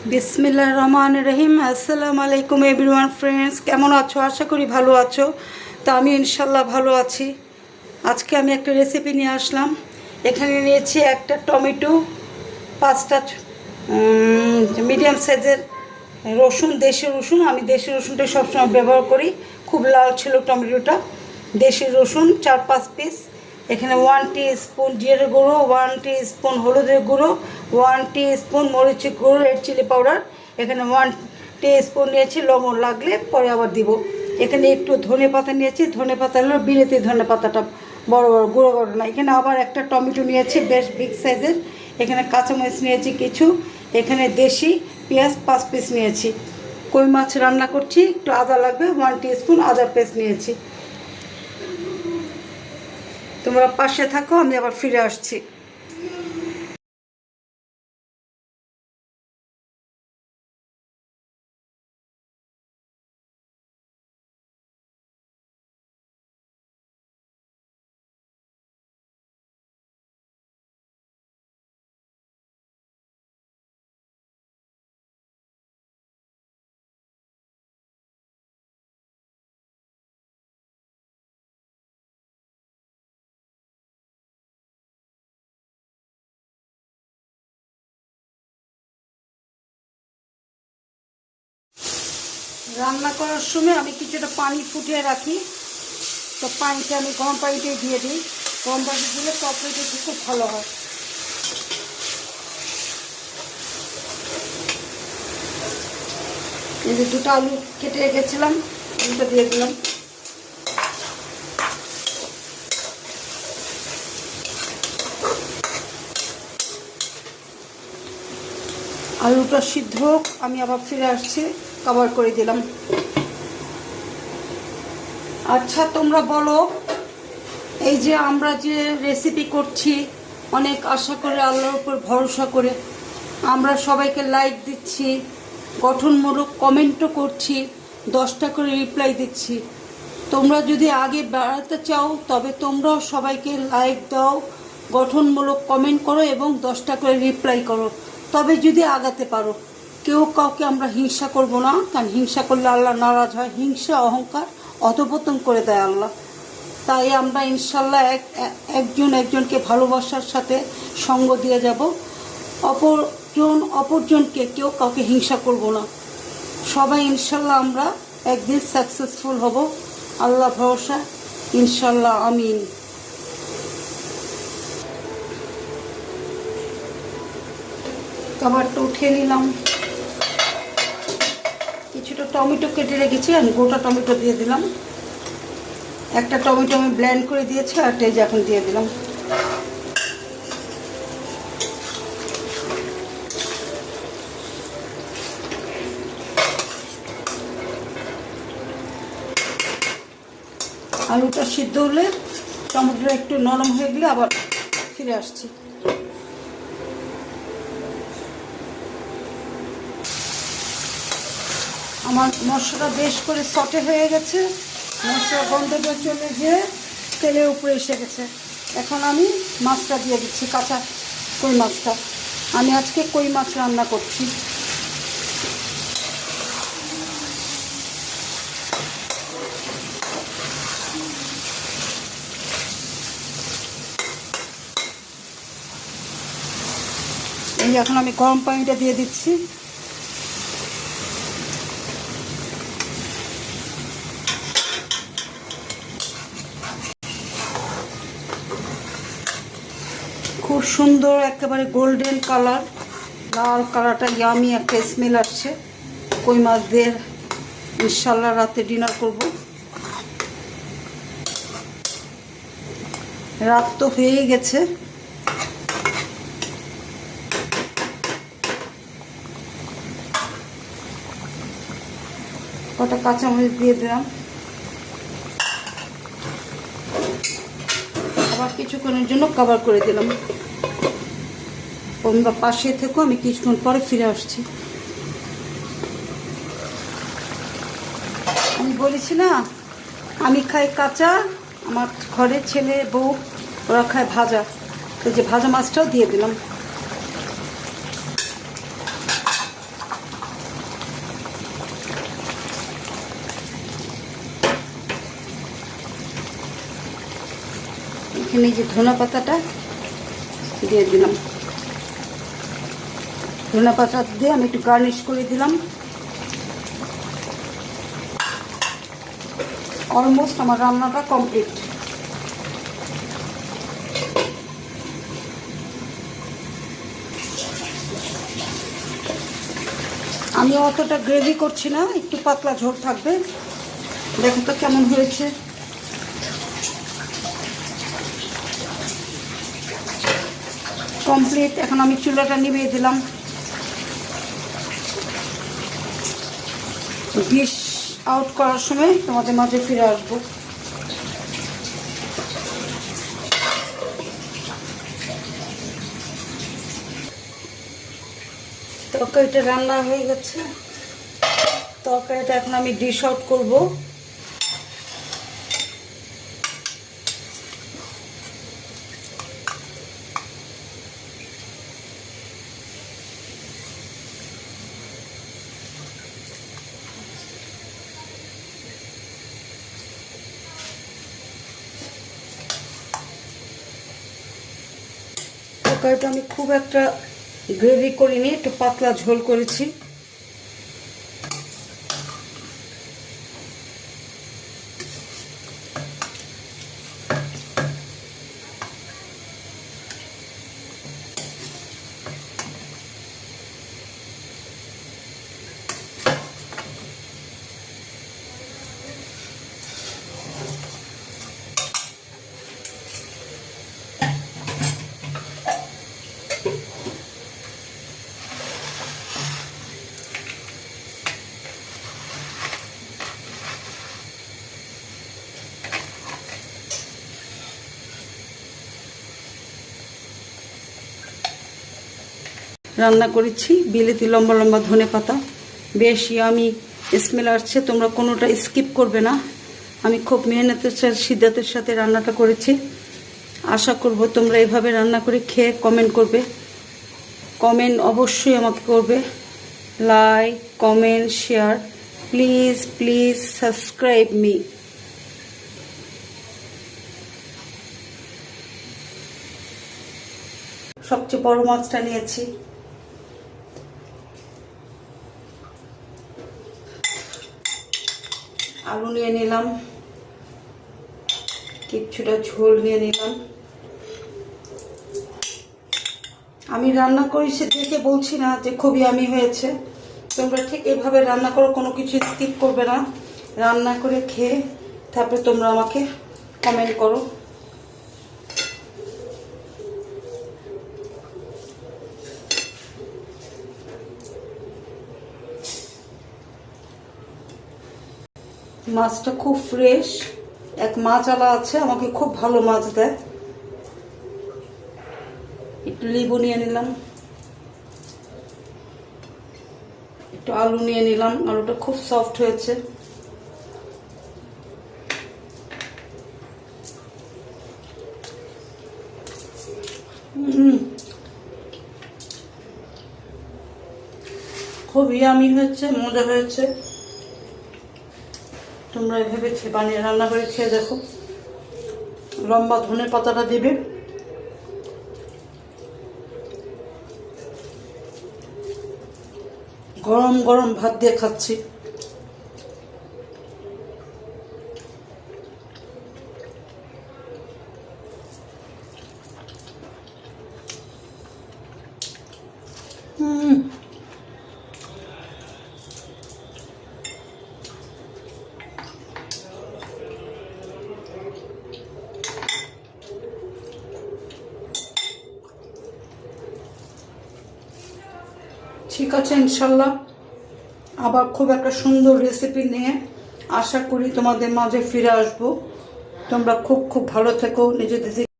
বিসমিল্লাহির রহমানির রহিম। আসসালামু আলাইকুম এভরিওয়ান ফ্রেন্ডস, কেমন আছো? আশা করি ভালো আছো। তো আমি ইনশাল্লাহ ভালো আছি। আজকে আমি একটা রেসিপি নিয়ে আসলাম। এখানে নিয়েছি একটা টমেটো, 5টা মিডিয়াম সাইজের রসুন, দেশি রসুন। আমি দেশি রসুনটা সবসময় ব্যবহার করি। খুব লাল ছিল টমেটোটা। দেশি রসুন 4-5 পিস। এখানে 1 টিস্পুন জিরে গুঁড়ো, 1 টিস্পুন হলুদের গুঁড়ো, 1 টিস্পুন মরিচের গুঁড়ো, রেড চিলি পাউডার। এখানে 1 টিস্পুন নিয়েছি লবণ, লাগলে পরে আবার দিব। এখানে একটু ধনে পাতা নিয়েছি। ধনে পাতা হলো বিলেতি ধনে পাতাটা, বড় বড় গুঁড়ো গুঁড়ো না। এখানে আবার একটা টমেটো নিয়েছি বেশ বিগ সাইজের। এখানে কাঁচামরিচ নিয়েছি কিছু। এখানে দেশি পেঁয়াজ 5 পিস নিয়েছি। কই মাছ রান্না করছি, একটু আদা লাগবে, 1 টিস্পুন আদা পেস্ট নিয়েছি। তোমরা পাশে থাকো, আমি আবার ফিরে আসছি। রান্না করার সময় আমি কিছুটা পানি ফুটিয়ে রাখি। তো পানিটা আমি গরম পানিতে দিয়ে দিই। গরম পানি দিলে তরকারিটা খুব ভালো হয়। এই যে 2টা আলু কেটে রেখেছিলাম, আলুটা দিয়ে দিলাম। আলুটা সিদ্ধ হোক, আমি আবার ফিরে আসছি। কভার করে দিলাম। আচ্ছা, তোমরা বলো, এই যে আমরা যে রেসিপি করছি, অনেক আশা করে, আল্লাহর উপর ভরসা করে আমরা সবাইকে লাইক দিচ্ছি, গঠনমূলক কমেন্টও করছি, 10টা করে রিপ্লাই দিচ্ছি। তোমরা যদি আগে বাড়াতে চাও তবে তোমরাও সবাইকে লাইক দাও, গঠনমূলক কমেন্ট করো এবং 10টা করে রিপ্লাই করো। তবে যদি আগাতে পারো। কেউ কাউকে আমরা হিংসা করব না, কারণ হিংসা করলে আল্লাহ নারাজ হয়। হিংসা অহংকার অধঃপতন করে দেয় আল্লাহ। তাই আমরা ইনশাল্লাহ একজন একজনকে ভালোবাসার সাথে সঙ্গ দিয়ে যাব। অপরজনকে কেউ কাউকে হিংসা করব না। সবাই ইনশাল্লাহ আমরা একদিন সাকসেসফুল হব, আল্লাহ ভরসা, ইনশাল্লাহ, আমিন। খাবারটা উঠিয়ে নিলাম। কিছুটা টমেটো কেটে রেখেছি, আমি গোটা টমেটো দিয়ে দিলাম। একটা টমেটো আমি ব্লেন্ড করে দিয়েছি, আর টেজ এখন দিয়ে দিলাম। আলুটা সিদ্ধ হলে, টমেটোটা একটু নরম হয়ে গেলে আবার ফিরে আসছি। আমার মশলাটা বেশ করে সটে হয়ে গেছে। মশলার গন্ধটা চলে গিয়ে তেলের উপরে এসে গেছে। এখন আমি মাছটা দিয়ে দিচ্ছি, কাঁচা কই মাছটা। আমি আজকে কই মাছ রান্না করছি। এই এখন আমি গরম পানিটা দিয়ে দিচ্ছি। খুব সুন্দর একেবারে গোল্ডেন কালার, লাল কালারটা, ইয়ামি একটা স্মেল আসছে। কই মাছ দিয়ে ইনশাল্লাহ রাতে ডিনার করব। রাত তো হয়েই গেছে। কটা কাঁচামরিচ দিয়ে দিলাম। আবার কিছুক্ষণের জন্য কভার করে দিলাম। তোমরা পাশে থেকো, আমি কিছুক্ষণ পরে ফিরে আসছি। আমি বলেছি না, আমি খাই কাঁচা, আমার ঘরে ছেলে বউ ওরা খায় ভাজা। এই যে ভাজা মাছটাও দিয়ে দিলাম। এখন এই যে ধনে পাতাটা দিয়ে দিলাম। ধনে পাতা দিয়ে আমি একটু গার্নিশ করে দিলাম। অলমোস্ট আমার রান্নাটা কমপ্লিট। আমি অতটা গ্রেভি করছি না, একটু পাতলা ঝোল থাকবে। দেখো তো কেমন হয়েছে। কমপ্লিট। এখন আমি চুলাটা নিভিয়ে দিলাম। ডিশ আউট করার সময় তোমাদের মাঝে ফিরে আসবো। তরকারিটা রান্না হয়ে গেছে। তরকারিটা এখন আমি ডিশ আউট করবো। তরকারিটা আমি খুব একটা গ্রেভি করিনি, একটু পাতলা ঝোল করেছি। রান্না করেছি বিলেতি লম্বা লম্বা ধনে পাতা, বেশ ইয়ামি স্মেল আসছে। তোমরা কোনোটা স্কিপ করবে না। আমি খুব মেহনতের সাথে সিদ্ধাতের সাথে রান্নাটা করেছি। আশা করব তোমরা এইভাবে রান্না করে খেয়ে কমেন্ট করবে। কমেন্ট অবশ্যই আমাকে করবে। Like, comment, share. Please please subscribe me. সবচেয়ে বড় মাছটা নিয়েছি। আলু নিয়ে নিলাম, কিছুটা ঝোল নিয়ে নিলাম। আমি রান্না করি সে দেখে বলছি না যে খুবই আমি হয়েছে। তোমরা ঠিক এভাবে রান্না করো, কোনো কিছু স্কিপ করবে না। রান্না করে খেয়ে তারপরে তোমরা আমাকে কমেন্ট করো। মাছটা খুব ফ্রেশ। এক মাছওয়ালা আছে, আমাকে খুব ভালো মাছ দেয়। একটু লেবু নিয়ে নিলাম, একটু আলু নিয়ে নিলাম। আলুটা খুব সফট হয়েছে। খুব ইয়ামি হয়েছে, মজা হয়েছে। তোমরা এভাবে বানিয়ে রান্না করে খেয়ে দেখো। লম্বা ধনে পাতাটা দিবে। গরম গরম ভাত দিয়ে খাচ্ছি। ঠিক আছে, ইনশাল্লাহ আবার খুব একটা সুন্দর রেসিপি নিয়ে আশা করি তোমাদের মাঝে ফিরে আসবো। তোমরা খুব খুব ভালো থেকো, নিজেদের